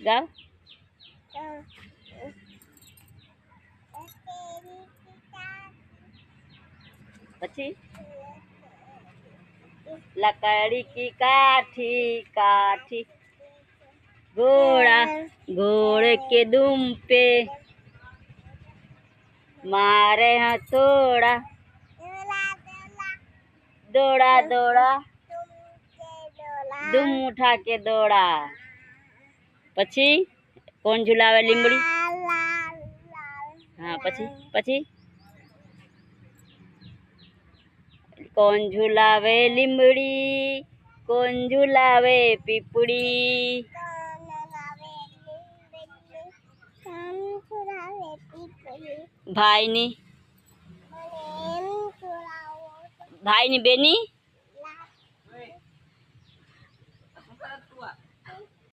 गाओ। પછી लकड़ी की काठी काठी घोड़ा घोड़े के दुम पे मारे हथौड़ा दौड़ा दौड़ा दुम उठा के दौड़ा। પછી કોણ ઝુલાવે લીંબડી? हाँ પછી પછી कौन झुलावे लिमड़ी कौन झुलावे पीपड़ी। भाई नी बेनी